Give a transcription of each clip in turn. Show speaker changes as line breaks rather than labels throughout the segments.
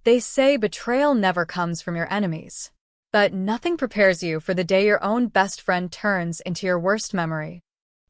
They say betrayal never comes from your enemies. But nothing prepares you for the day your own best friend turns into your worst memory.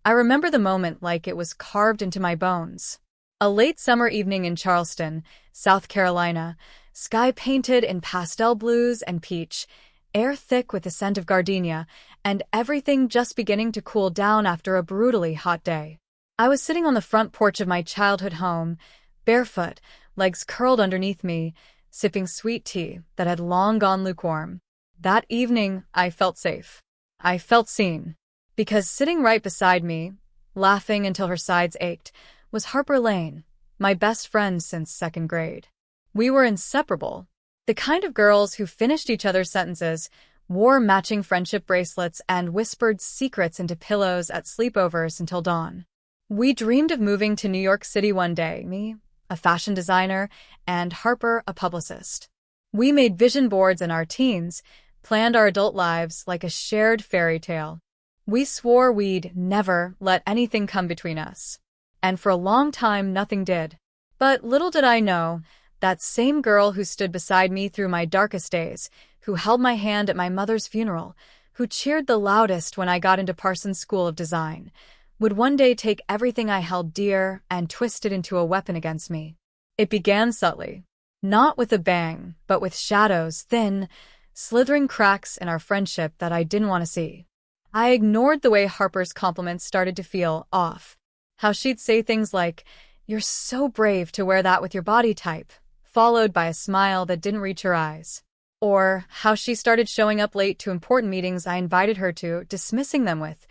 I remember the moment like it was carved into my bones. A late summer evening in Charleston, South Carolina, sky painted in pastel blues and peach, air thick with the scent of gardenia, and everything just beginning to cool down after a brutally hot day. I was sitting on the front porch of my childhood home, barefoot, legs curled underneath me, sipping sweet tea that had long gone lukewarm. That evening, I felt safe. I felt seen. Because sitting right beside me, laughing until her sides ached, was Harper Lane, my best friend since second grade. We were inseparable. The kind of girls who finished each other's sentences, wore matching friendship bracelets, and whispered secrets into pillows at sleepovers until dawn. We dreamed of moving to New York City one day, me, a fashion designer, and Harper, a publicist. We made vision boards in our teens, planned our adult lives like a shared fairy tale. We swore we'd never let anything come between us. And for a long time, nothing did. But little did I know, that same girl who stood beside me through my darkest days, who held my hand at my mother's funeral, who cheered the loudest when I got into Parsons School of Design, would one day take everything I held dear and twist it into a weapon against me. It began subtly. Not with a bang, but with shadows, thin, slithering cracks in our friendship that I didn't want to see. I ignored the way Harper's compliments started to feel off. How she'd say things like, "You're so brave to wear that with your body type," followed by a smile that didn't reach her eyes. Or how she started showing up late to important meetings I invited her to, dismissing them with,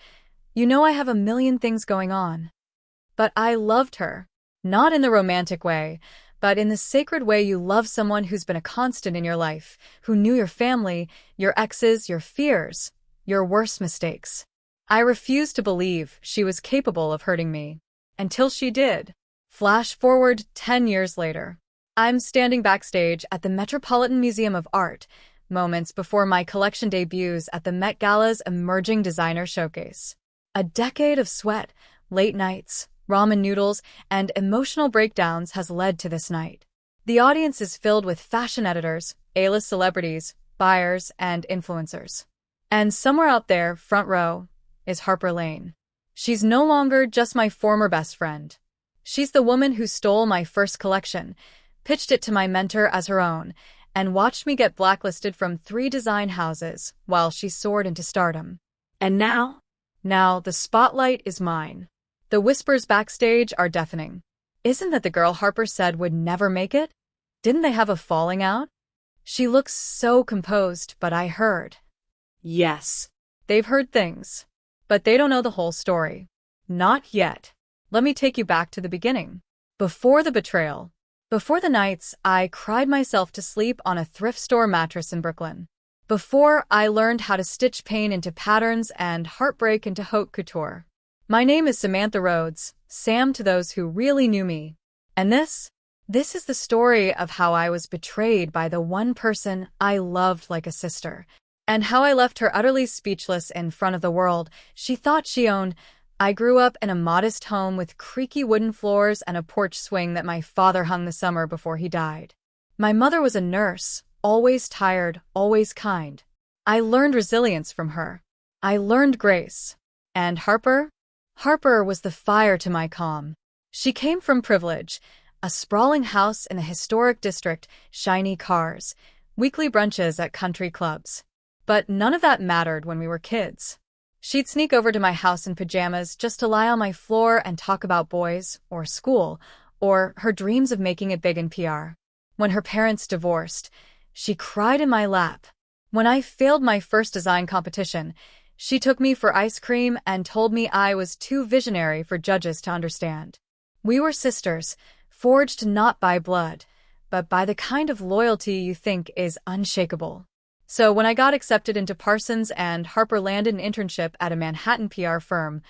"You know I have a million things going on." But I loved her. Not in the romantic way, but in the sacred way you love someone who's been a constant in your life, who knew your family, your exes, your fears, your worst mistakes. I refused to believe she was capable of hurting me. Until she did. Flash forward 10 years later. I'm standing backstage at the Metropolitan Museum of Art, moments before my collection debuts at the Met Gala's Emerging Designer Showcase. A decade of sweat, late nights, ramen noodles, and emotional breakdowns has led to this night. The audience is filled with fashion editors, A-list celebrities, buyers, and influencers. And somewhere out there, front row, is Harper Lane. She's no longer just my former best friend. She's the woman who stole my first collection, pitched it to my mentor as her own, and watched me get blacklisted from 3 design houses while she soared into stardom. And now? Now the spotlight is mine. The whispers backstage are deafening. Isn't that the girl Harper said would never make it? Didn't they have a falling out? She looks so composed, but I heard. Yes. They've heard things. But they don't know the whole story. Not yet. Let me take you back to the beginning. Before the betrayal. Before the nights I cried myself to sleep on a thrift store mattress in Brooklyn. Before I learned how to stitch pain into patterns and heartbreak into haute couture. My name is Samantha Rhodes, Sam to those who really knew me. And this is the story of how I was betrayed by the one person I loved like a sister, and how I left her utterly speechless in front of the world she thought she owned. I grew up in a modest home with creaky wooden floors and a porch swing that my father hung the summer before he died. My mother was a nurse, always tired, always kind. I learned resilience from her. I learned grace. And Harper? Harper was the fire to my calm. She came from privilege, a sprawling house in a historic district, shiny cars, weekly brunches at country clubs. But none of that mattered when we were kids. She'd sneak over to my house in pajamas just to lie on my floor and talk about boys, or school, or her dreams of making it big in PR. When her parents divorced, she cried in my lap. When I failed my first design competition, she took me for ice cream and told me I was too visionary for judges to understand. We were sisters, forged not by blood, but by the kind of loyalty you think is unshakable. So when I got accepted into Parsons and Harper landed an internship at a Manhattan PR firm,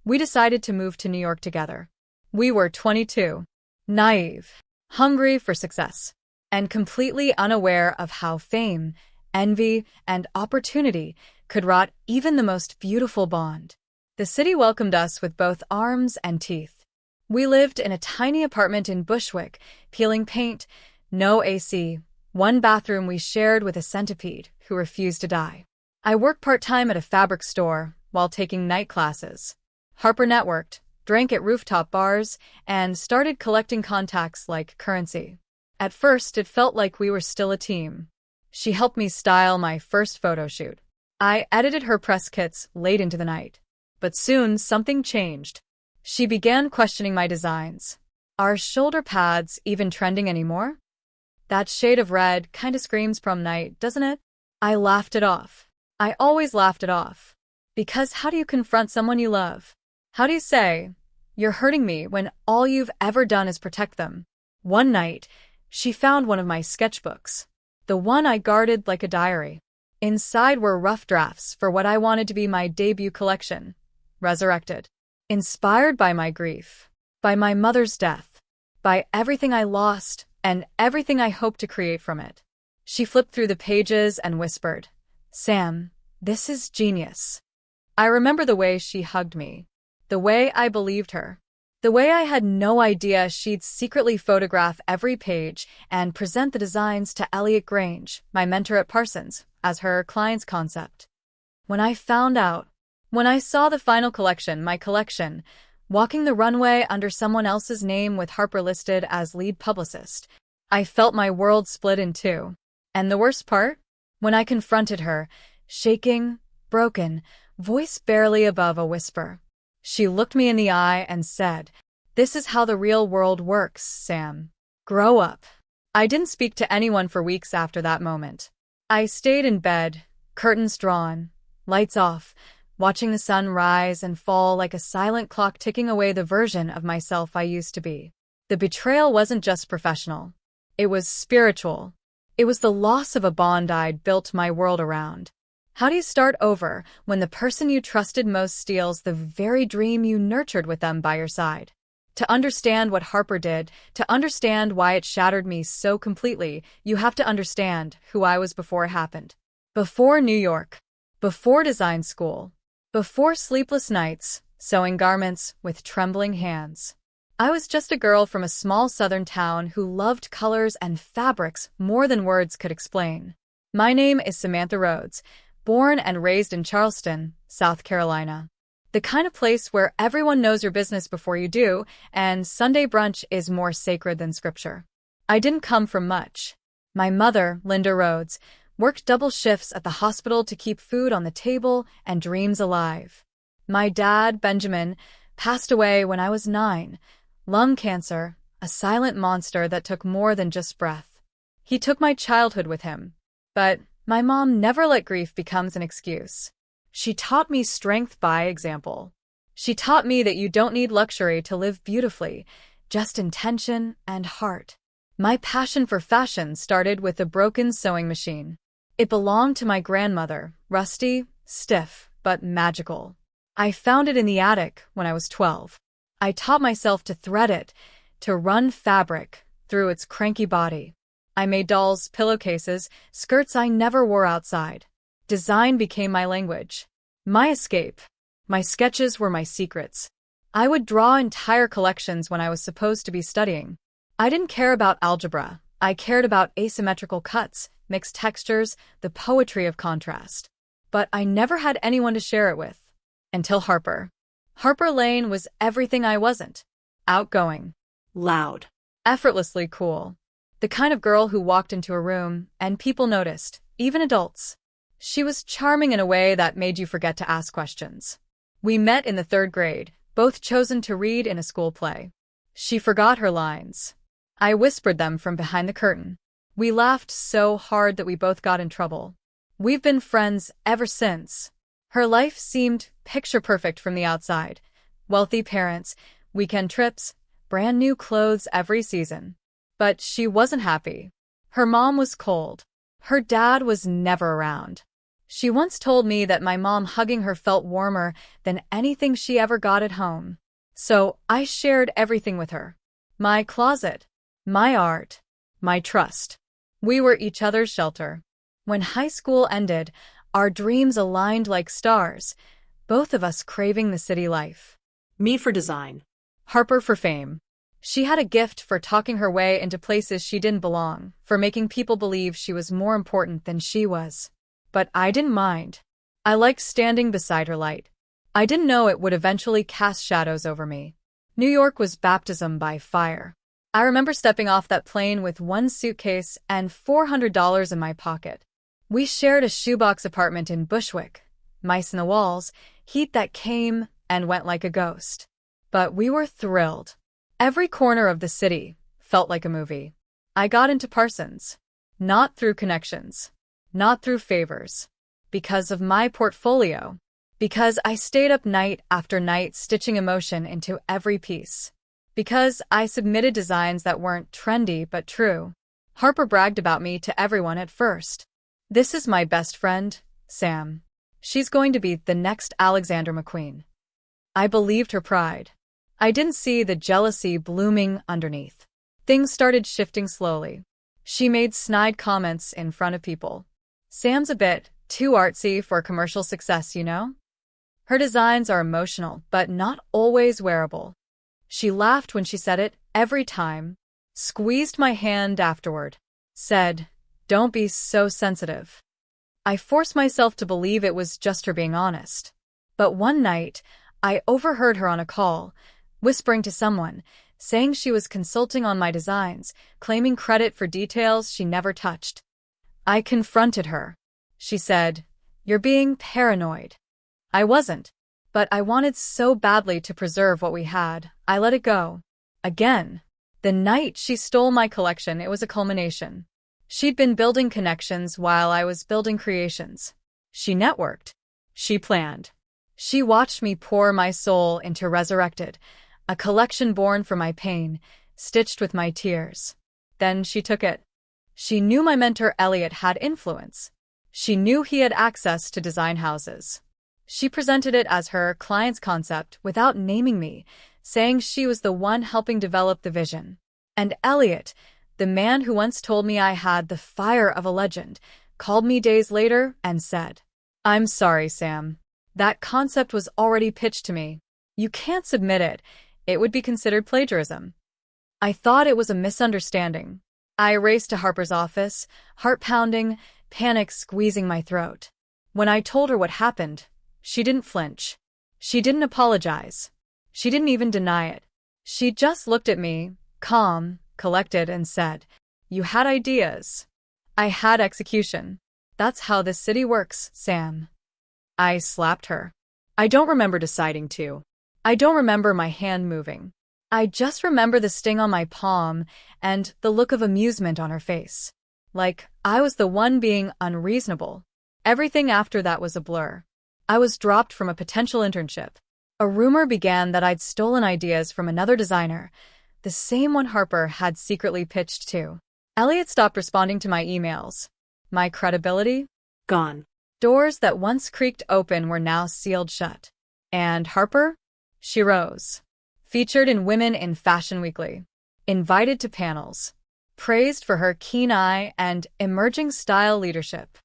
we decided to move to New York together. We were 22, naive, hungry for success, and completely unaware of how fame, envy, and opportunity could rot even the most beautiful bond. The city welcomed us with both arms and teeth. We lived in a tiny apartment in Bushwick, peeling paint, no AC, One bathroom we shared with a centipede who refused to die. I worked part-time at a fabric store while taking night classes. Harper networked, drank at rooftop bars, and started collecting contacts like currency. At first, it felt like we were still a team. She helped me style my first photo shoot. I edited her press kits late into the night. But soon, something changed. She began questioning my designs. Are shoulder pads even trending anymore? That shade of red kinda screams prom night, doesn't it? I laughed it off. I always laughed it off. Because how do you confront someone you love? How do you say, "You're hurting me," when all you've ever done is protect them? One night, she found one of my sketchbooks. The one I guarded like a diary. Inside were rough drafts for what I wanted to be my debut collection, Resurrected. Inspired by my grief, by my mother's death, by everything I lost and everything I hoped to create from it. She flipped through the pages and whispered, "Sam, this is genius." I remember the way she hugged me, the way I believed her, the way I had no idea she'd secretly photograph every page and present the designs to Elliot Grange, my mentor at Parsons, as her client's concept. When I found out, when I saw the final collection, my collection, walking the runway under someone else's name with Harper listed as lead publicist, I felt my world split in two. And the worst part? When I confronted her, shaking, broken, voice barely above a whisper. She looked me in the eye and said, "This is how the real world works, Sam. Grow up." I didn't speak to anyone for weeks after that moment. I stayed in bed, curtains drawn, lights off, watching the sun rise and fall like a silent clock ticking away the version of myself I used to be. The betrayal wasn't just professional. It was spiritual. It was the loss of a bond I'd built my world around. How do you start over when the person you trusted most steals the very dream you nurtured with them by your side? To understand what Harper did, to understand why it shattered me so completely, you have to understand who I was before it happened. Before New York. Before design school. Before sleepless nights, sewing garments with trembling hands. I was just a girl from a small southern town who loved colors and fabrics more than words could explain. My name is Samantha Rhodes, born and raised in Charleston, South Carolina. The kind of place where everyone knows your business before you do, and Sunday brunch is more sacred than scripture. I didn't come from much. My mother, Linda Rhodes, worked double shifts at the hospital to keep food on the table and dreams alive. My dad, Benjamin, passed away when I was 9. Lung cancer, a silent monster that took more than just breath. He took my childhood with him. But my mom never let grief become an excuse. She taught me strength by example. She taught me that you don't need luxury to live beautifully, just intention and heart. My passion for fashion started with a broken sewing machine. It belonged to my grandmother, rusty, stiff, but magical. I found it in the attic when I was 12. I taught myself to thread it, to run fabric through its cranky body. I made dolls, pillowcases, skirts I never wore outside. Design became my language, my escape. My sketches were my secrets. I would draw entire collections when I was supposed to be studying. I didn't care about algebra. I cared about asymmetrical cuts, mixed textures, the poetry of contrast. But I never had anyone to share it with. Until Harper. Harper Lane was everything I wasn't. Outgoing.
Loud.
Effortlessly cool. The kind of girl who walked into a room and people noticed, even adults. She was charming in a way that made you forget to ask questions. We met in the 3rd grade, both chosen to read in a school play. She forgot her lines. I whispered them from behind the curtain. We laughed so hard that we both got in trouble. We've been friends ever since. Her life seemed picture-perfect from the outside. Wealthy parents, weekend trips, brand new clothes every season. But she wasn't happy. Her mom was cold. Her dad was never around. She once told me that my mom hugging her felt warmer than anything she ever got at home. So I shared everything with her. My closet, my art, my trust. We were each other's shelter. When high school ended, our dreams aligned like stars, both of us craving the city life.
Me for design.
Harper for fame. She had a gift for talking her way into places she didn't belong, for making people believe she was more important than she was. But I didn't mind. I liked standing beside her light. I didn't know it would eventually cast shadows over me. New York was baptism by fire. I remember stepping off that plane with one suitcase and $400 in my pocket. We shared a shoebox apartment in Bushwick. Mice in the walls, heat that came and went like a ghost. But we were thrilled. Every corner of the city felt like a movie. I got into Parsons. Not through connections. Not through favors. Because of my portfolio. Because I stayed up night after night stitching emotion into every piece. Because I submitted designs that weren't trendy but true. Harper bragged about me to everyone at first. This is my best friend, Sam. She's going to be the next Alexander McQueen. I believed her pride. I didn't see the jealousy blooming underneath. Things started shifting slowly. She made snide comments in front of people. Sam's a bit too artsy for commercial success, you know? Her designs are emotional, but not always wearable. She laughed when she said it, every time. Squeezed my hand afterward. Said, "Don't be so sensitive." I forced myself to believe it was just her being honest. But one night, I overheard her on a call, whispering to someone, saying she was consulting on my designs, claiming credit for details she never touched. I confronted her. She said, "You're being paranoid." I wasn't. But I wanted so badly to preserve what we had, I let it go. Again. The night she stole my collection, it was a culmination. She'd been building connections while I was building creations. She networked. She planned. She watched me pour my soul into Resurrected, a collection born from my pain, stitched with my tears. Then she took it. She knew my mentor Elliot had influence. She knew he had access to design houses. She presented it as her client's concept without naming me, saying she was the one helping develop the vision. And Elliot, the man who once told me I had the fire of a legend, called me days later and said, "I'm sorry, Sam. That concept was already pitched to me. You can't submit it. It would be considered plagiarism." I thought it was a misunderstanding. I raced to Harper's office, heart pounding, panic squeezing my throat. When I told her what happened, she didn't flinch. She didn't apologize. She didn't even deny it. She just looked at me, calm, collected, and said, "You had ideas. I had execution. That's how this city works, Sam." I slapped her. I don't remember deciding to. I don't remember my hand moving. I just remember the sting on my palm and the look of amusement on her face. Like I was the one being unreasonable. Everything after that was a blur. I was dropped from a potential internship. A rumor began that I'd stolen ideas from another designer, the same one Harper had secretly pitched to. Elliot stopped responding to my emails. My credibility? Gone. Doors that once creaked open were now sealed shut. And Harper? She rose. Featured in Women in Fashion Weekly. Invited to panels. Praised for her keen eye and emerging style leadership.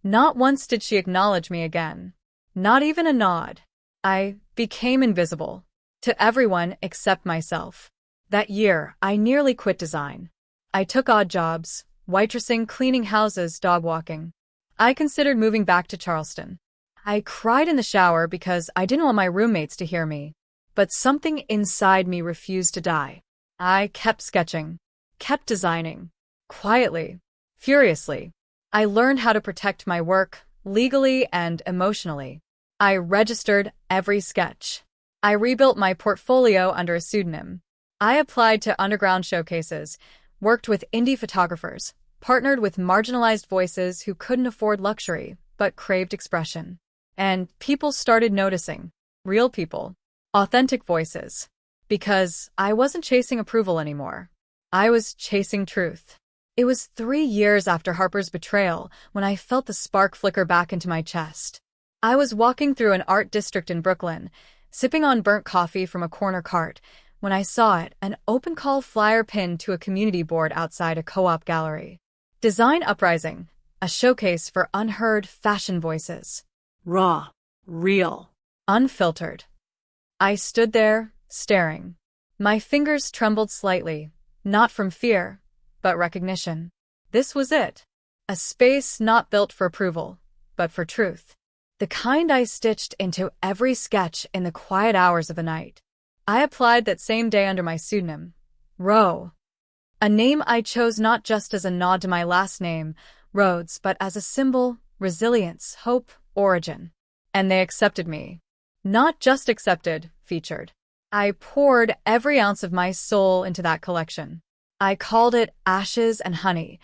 Not once did she acknowledge me again. Not even a nod. I became invisible. To everyone except myself. That year, I nearly quit design. I took odd jobs, waitressing, cleaning houses, dog walking. I considered moving back to Charleston. I cried in the shower because I didn't want my roommates to hear me. But something inside me refused to die. I kept sketching, kept designing. Quietly, furiously. I learned how to protect my work, legally and emotionally. I registered every sketch. I rebuilt my portfolio under a pseudonym. I applied to underground showcases, worked with indie photographers, partnered with marginalized voices who couldn't afford luxury but craved expression. And people started noticing. Real people. Authentic voices. Because I wasn't chasing approval anymore. I was chasing truth. It was 3 years after Harper's betrayal when I felt the spark flicker back into my chest. I was walking through an art district in Brooklyn, sipping on burnt coffee from a corner cart, when I saw it, an open call flyer pinned to a community board outside a co-op gallery. Design Uprising, a showcase for unheard fashion voices. Raw, real, unfiltered. I stood there, staring. My fingers trembled slightly, not from fear, but recognition. This was it. A space not built for approval, but for truth. The kind I stitched into every sketch in the quiet hours of the night. I applied that same day under my pseudonym, Ro. A name I chose not just as a nod to my last name, Rhodes, but as a symbol, resilience, hope, origin. And they accepted me. Not just accepted, featured. I poured every ounce of my soul into that collection. I called it Ashes and Honey,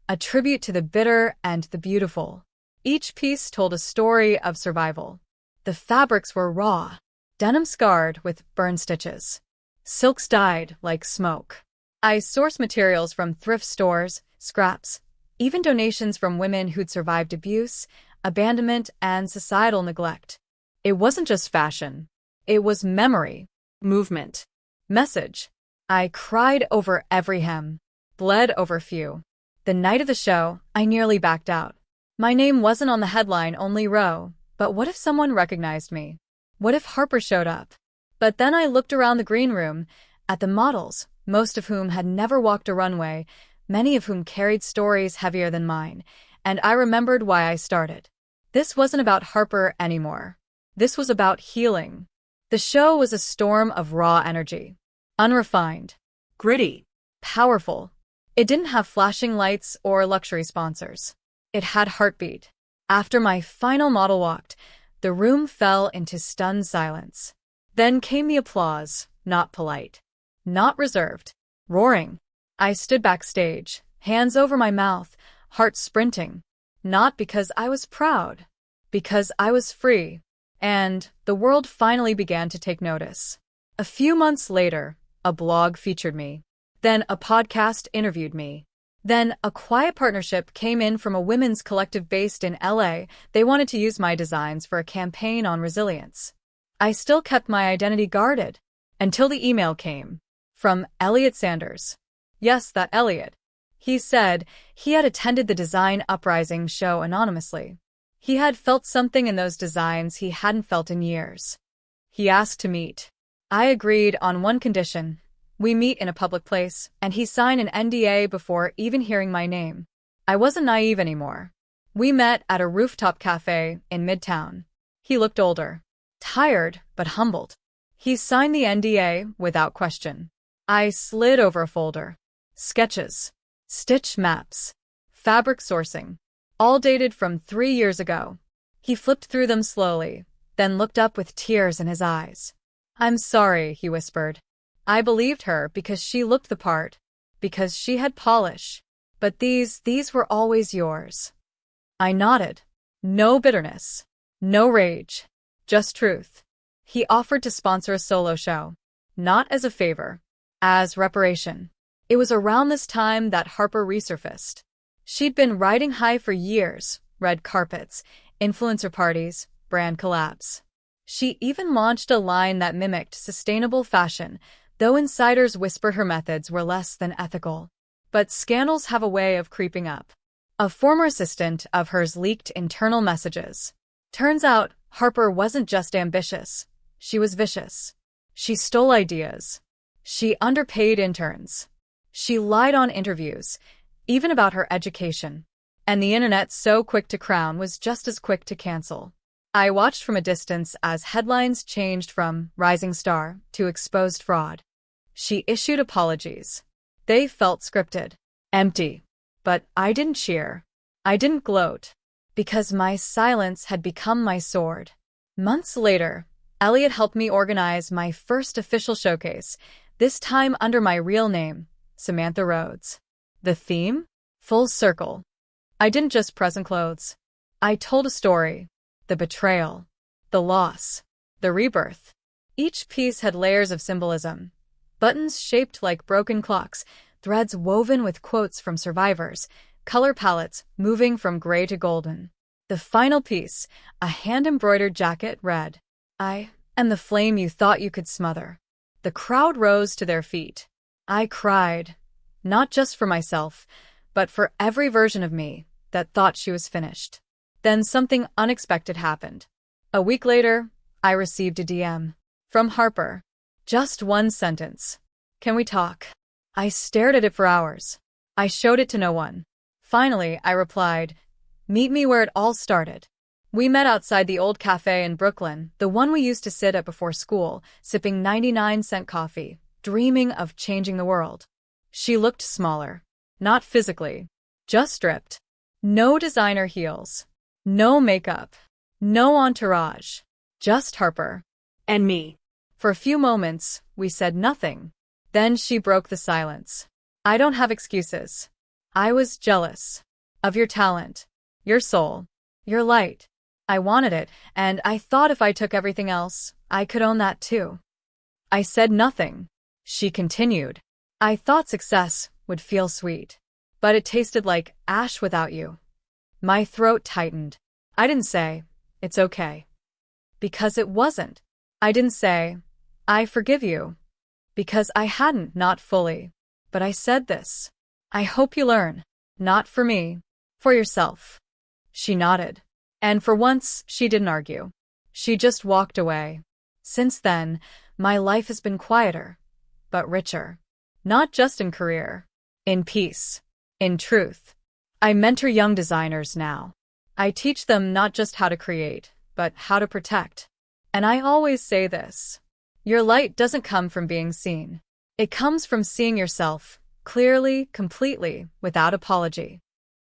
a tribute to the bitter and the beautiful. Each piece told a story of survival. The fabrics were raw, denim scarred with burn stitches. Silks dyed like smoke. I sourced materials from thrift stores, scraps, even donations from women who'd survived abuse, abandonment, and societal neglect. It wasn't just fashion. It was memory, movement, message. I cried over every hem, bled over few. The night of the show, I nearly backed out. My name wasn't on the headline, only Ro, but what if someone recognized me? What if Harper showed up? But then I looked around the green room, at the models, most of whom had never walked a runway, many of whom carried stories heavier than mine, and I remembered why I started. This wasn't about Harper anymore. This was about healing. The show was a storm of raw energy. Unrefined. Gritty. Powerful. It didn't have flashing lights or luxury sponsors. It had heartbeat. After my final model walked, the room fell into stunned silence. Then came the applause, not polite. Not reserved. Roaring. I stood backstage, hands over my mouth, heart sprinting. Not because I was proud. Because I was free. And the world finally began to take notice. A few months later, a blog featured me. Then a podcast interviewed me. Then a quiet partnership came in from a women's collective based in LA. They wanted to use my designs for a campaign on resilience. I still kept my identity guarded until the email came from Elliot Sanders. Yes, that Elliot. He said he had attended the Design Uprising show anonymously. He had felt something in those designs he hadn't felt in years. He asked to meet. I agreed on one condition. We meet in a public place, and he signed an NDA before even hearing my name. I wasn't naive anymore. We met at a rooftop cafe in Midtown. He looked older, tired but humbled. He signed the NDA without question. I slid over a folder. Sketches, stitch maps, fabric sourcing, all dated from 3 years ago. He flipped through them slowly, then looked up with tears in his eyes. "I'm sorry," he whispered. I believed her because she looked the part, because she had polish. But these were always yours. I nodded. No bitterness. No rage. Just truth. He offered to sponsor a solo show. Not as a favor. As reparation. It was around this time that Harper resurfaced. She'd been riding high for years. Red carpets, influencer parties, brand collabs. She even launched a line that mimicked sustainable fashion, though insiders whispered her methods were less than ethical. But scandals have a way of creeping up. A former assistant of hers leaked internal messages. Turns out, Harper wasn't just ambitious. She was vicious. She stole ideas. She underpaid interns. She lied on interviews, even about her education. And the internet, so quick to crown, was just as quick to cancel. I watched from a distance as headlines changed from rising star to exposed fraud. She issued apologies. They felt scripted, empty. But I didn't cheer. I didn't gloat. Because my silence had become my sword. Months later, Elliot helped me organize my first official showcase, this time under my real name, Samantha Rhodes. The theme? Full circle. I didn't just present clothes. I told a story. The betrayal. The loss. The rebirth. Each piece had layers of symbolism. Buttons shaped like broken clocks, threads woven with quotes from survivors, color palettes moving from gray to golden. The final piece, a hand-embroidered jacket, read, "I am the flame you thought you could smother." The crowd rose to their feet. I cried, not just for myself, but for every version of me that thought she was finished. Then something unexpected happened. A week later, I received a DM from Harper. Just one sentence. Can we talk? I stared at it for hours. I showed it to no one. Finally, I replied, meet me where it all started. We met outside the old cafe in Brooklyn, the one we used to sit at before school, sipping 99-cent coffee, dreaming of changing the world. She looked smaller. Not physically. Just stripped. No designer heels. No makeup. No entourage. Just Harper. And me. For a few moments, we said nothing. Then she broke the silence. I don't have excuses. I was jealous. Of your talent. Your soul. Your light. I wanted it, and I thought if I took everything else, I could own that too. I said nothing. She continued. I thought success would feel sweet. But it tasted like ash without you. My throat tightened. I didn't say, it's okay. Because it wasn't. I didn't say, I forgive you. Because I hadn't, not fully. But I said this. I hope you learn. Not for me. For yourself. She nodded. And for once, she didn't argue. She just walked away. Since then, my life has been quieter. But richer. Not just in career. In peace. In truth. I mentor young designers now. I teach them not just how to create, but how to protect. And I always say this. Your light doesn't come from being seen. It comes from seeing yourself, clearly, completely, without apology.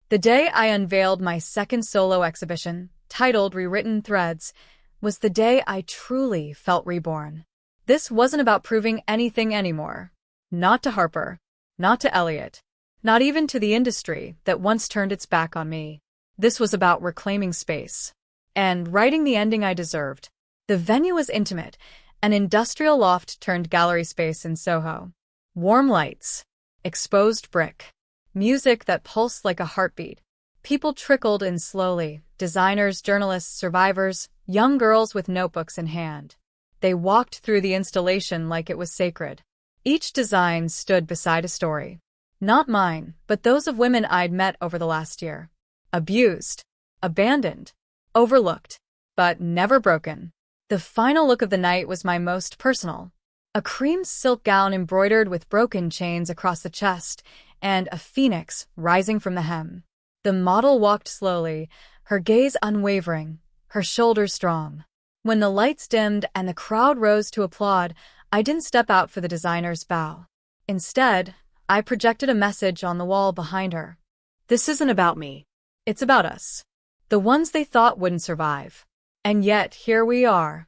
The day I unveiled my second solo exhibition, titled Rewritten Threads, was the day I truly felt reborn. This wasn't about proving anything anymore. Not to Harper. Not to Elliot. Not even to the industry that once turned its back on me. This was about reclaiming space. And writing the ending I deserved. The venue was intimate, an industrial loft turned gallery space in Soho. Warm lights. Exposed brick. Music that pulsed like a heartbeat. People trickled in slowly, designers, journalists, survivors, young girls with notebooks in hand. They walked through the installation like it was sacred. Each design stood beside a story. Not mine, but those of women I'd met over the last year. Abused. Abandoned. Overlooked. But never broken. The final look of the night was my most personal. A cream silk gown embroidered with broken chains across the chest, and a phoenix rising from the hem. The model walked slowly, her gaze unwavering, her shoulders strong. When the lights dimmed and the crowd rose to applaud, I didn't step out for the designer's bow. Instead, I projected a message on the wall behind her. This isn't about me. It's about us. The ones they thought wouldn't survive. And yet, here we are.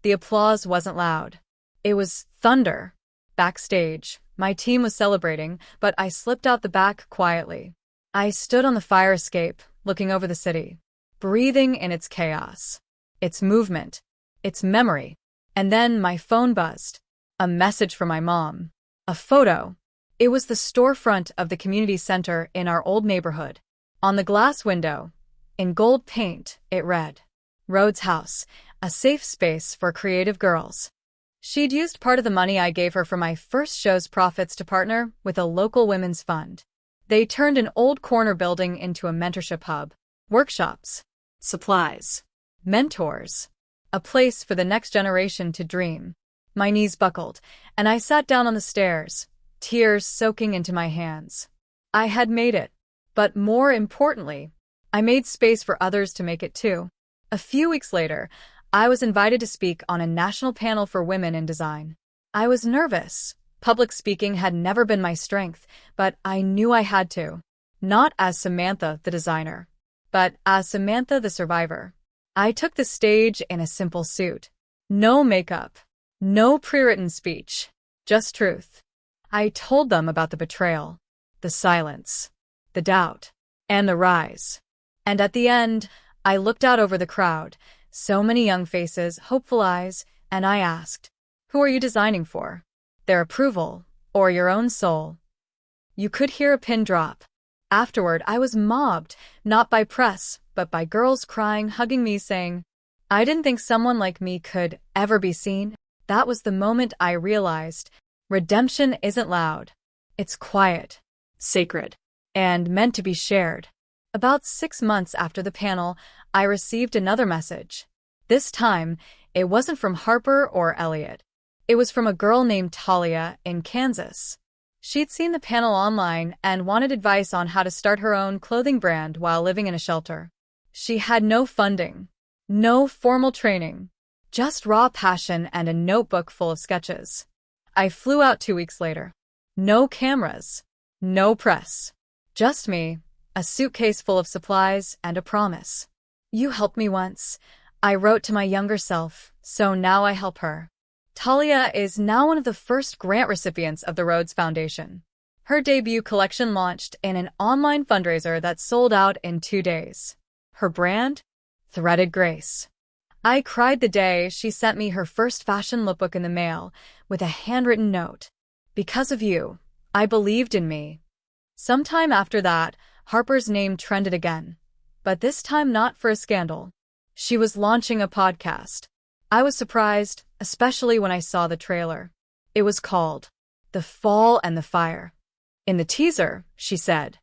The applause wasn't loud. It was thunder. Backstage, my team was celebrating, but I slipped out the back quietly. I stood on the fire escape, looking over the city, breathing in its chaos, its movement, its memory. And then my phone buzzed. A message from my mom. A photo. It was the storefront of the community center in our old neighborhood. On the glass window, in gold paint, it read, Rhodes House, a safe space for creative girls. She'd used part of the money I gave her for my first show's profits to partner with a local women's fund. They turned an old corner building into a mentorship hub. Workshops. Supplies. Mentors. A place for the next generation to dream. My knees buckled, and I sat down on the stairs, tears soaking into my hands. I had made it. But more importantly, I made space for others to make it too. A few weeks later, I was invited to speak on a national panel for women in design. I was nervous. Public speaking had never been my strength, but I knew I had to. Not as Samantha, the designer, but as Samantha, the survivor. I took the stage in a simple suit. No makeup. No pre-written speech. Just truth. I told them about the betrayal, the silence, the doubt, and the rise. And at the end, I looked out over the crowd, so many young faces, hopeful eyes, and I asked, who are you designing for? Their approval, or your own soul? You could hear a pin drop. Afterward, I was mobbed, not by press, but by girls crying, hugging me, saying, I didn't think someone like me could ever be seen. That was the moment I realized, redemption isn't loud. It's quiet, sacred, and meant to be shared. About 6 months after the panel, I received another message. This time, it wasn't from Harper or Elliot. It was from a girl named Talia in Kansas. She'd seen the panel online and wanted advice on how to start her own clothing brand while living in a shelter. She had no funding, no formal training, just raw passion and a notebook full of sketches. I flew out 2 weeks later. No cameras, no press. Just me, a suitcase full of supplies, and a promise. "You helped me once," I wrote to my younger self, so now I help her. Talia is now one of the first grant recipients of the Rhodes Foundation. Her debut collection launched in an online fundraiser that sold out in 2 days. Her brand? Threaded Grace. I cried the day she sent me her first fashion lookbook in the mail with a handwritten note. "Because of you, I believed in me." Sometime after that, Harper's name trended again, but this time not for a scandal. She was launching a podcast. I was surprised, especially when I saw the trailer. It was called The Fall and the Fire. In the teaser, she said,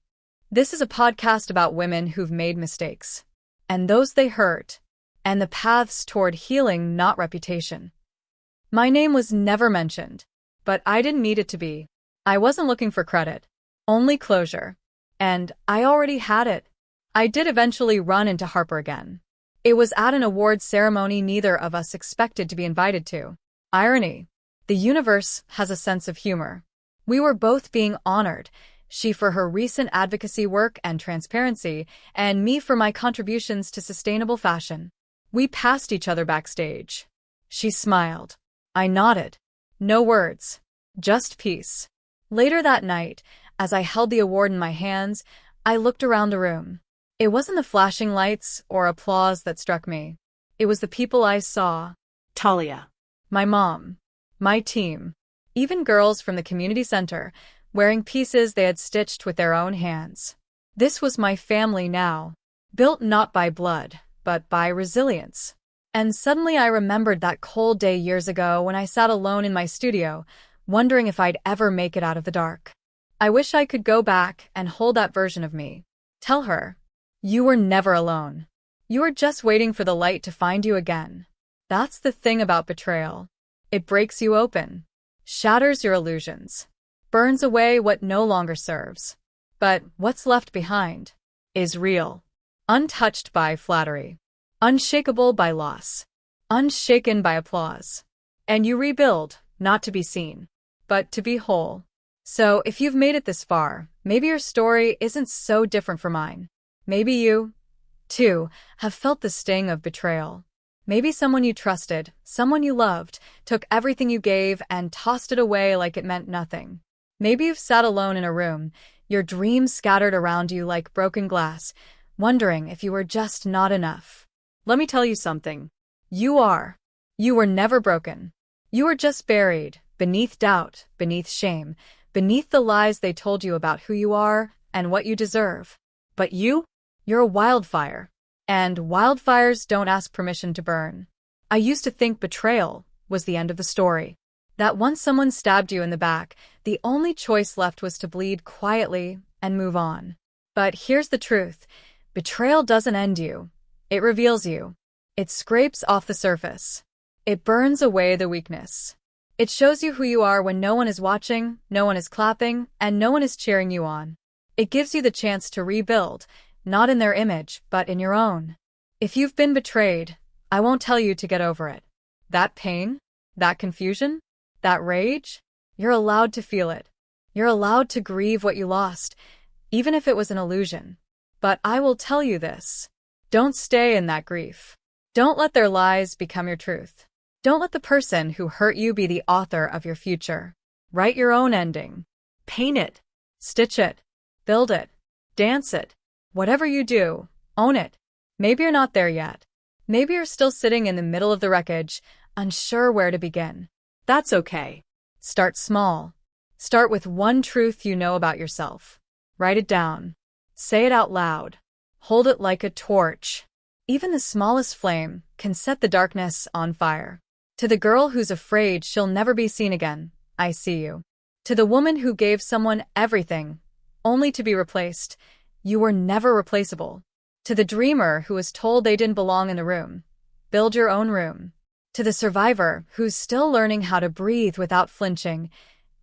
"This is a podcast about women who've made mistakes, and those they hurt, and the paths toward healing, not reputation." My name was never mentioned, but I didn't need it to be. I wasn't looking for credit, only closure. And I already had it. I did eventually run into Harper again. It was at an awards ceremony neither of us expected to be invited to. Irony. The universe has a sense of humor. We were both being honored, she for her recent advocacy work and transparency, and me for my contributions to sustainable fashion. We passed each other backstage. She smiled. I nodded. No words. Just peace. Later that night, as I held the award in my hands, I looked around the room. It wasn't the flashing lights or applause that struck me. It was the people I saw.
Talia.
My mom. My team. Even girls from the community center, wearing pieces they had stitched with their own hands. This was my family now, built not by blood, but by resilience. And suddenly I remembered that cold day years ago when I sat alone in my studio, wondering if I'd ever make it out of the dark. I wish I could go back and hold that version of me. Tell her, you were never alone. You were just waiting for the light to find you again. That's the thing about betrayal. It breaks you open, shatters your illusions, burns away what no longer serves. But what's left behind is real, untouched by flattery, unshakable by loss, unshaken by applause. And you rebuild, not to be seen, but to be whole. So if you've made it this far, maybe your story isn't so different from mine. Maybe you, too, have felt the sting of betrayal. Maybe someone you trusted, someone you loved, took everything you gave and tossed it away like it meant nothing. Maybe you've sat alone in a room, your dreams scattered around you like broken glass, wondering if you were just not enough. Let me tell you something. You are. You were never broken. You were just buried, beneath doubt, beneath shame, beneath the lies they told you about who you are and what you deserve. But you're a wildfire. And wildfires don't ask permission to burn. I used to think betrayal was the end of the story. That once someone stabbed you in the back, the only choice left was to bleed quietly and move on. But here's the truth. Betrayal doesn't end you. It reveals you. It scrapes off the surface. It burns away the weakness. It shows you who you are when no one is watching, no one is clapping, and no one is cheering you on. It gives you the chance to rebuild, not in their image, but in your own. If you've been betrayed, I won't tell you to get over it. That pain, that confusion, that rage, you're allowed to feel it. You're allowed to grieve what you lost, even if it was an illusion. But I will tell you this. Don't stay in that grief. Don't let their lies become your truth. Don't let the person who hurt you be the author of your future. Write your own ending. Paint it. Stitch it. Build it. Dance it. Whatever you do, own it. Maybe you're not there yet. Maybe you're still sitting in the middle of the wreckage, unsure where to begin. That's okay. Start small. Start with one truth you know about yourself. Write it down. Say it out loud. Hold it like a torch. Even the smallest flame can set the darkness on fire. To the girl who's afraid she'll never be seen again, I see you. To the woman who gave someone everything, only to be replaced, you were never replaceable. To the dreamer who was told they didn't belong in the room, build your own room. To the survivor who's still learning how to breathe without flinching,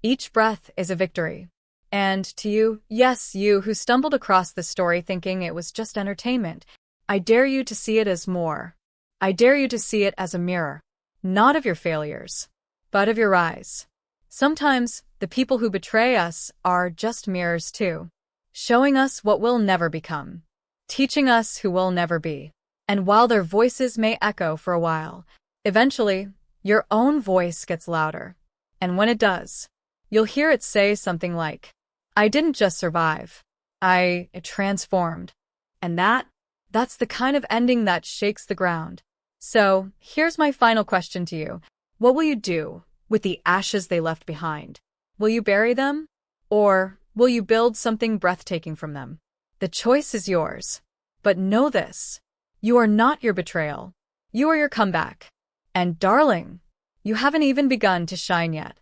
each breath is a victory. And to you, yes, you who stumbled across this story thinking it was just entertainment, I dare you to see it as more. I dare you to see it as a mirror, not of your failures, but of your rise. Sometimes, the people who betray us are just mirrors too, showing us what we'll never become, teaching us who we'll never be. And while their voices may echo for a while, eventually, your own voice gets louder. And when it does, you'll hear it say something like, I didn't just survive. I transformed. And that's the kind of ending that shakes the ground. So, here's my final question to you. What will you do with the ashes they left behind? Will you bury them? Or will you build something breathtaking from them? The choice is yours. But know this. You are not your betrayal. You are your comeback. And darling, you haven't even begun to shine yet.